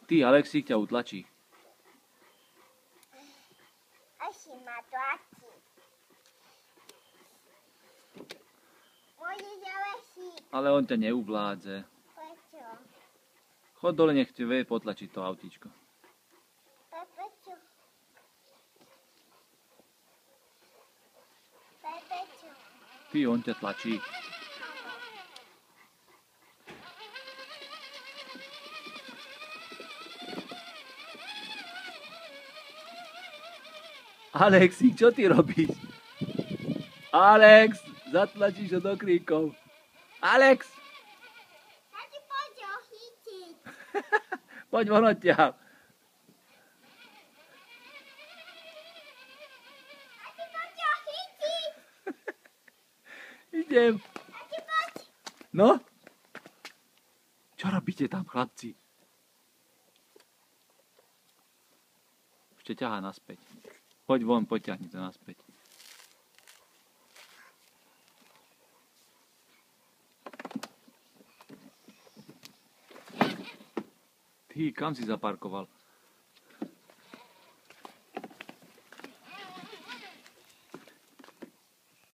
Ty, Alexík ťa utlačí. Asi ma tlačí. Môžeš, Alexík. Ale on ťa neuvládze. Prečo? Chod dole, nech ti vie potlačiť to autíčko. Prečo? Prečo? Ty, on ťa tlačí. Alexík, čo ty robíš? Alex, zatlačíš ho do kríkov. Alex! Ja ti poď ho chytiť. Poď von odtiaľ. Ja ti poď ho chytiť. Idem. Ja ti poď. No? Čo robíte tam, chlapci? Ešte ťahá naspäť. Poď von, poťahni to naspäť. Ty, kam si zaparkoval?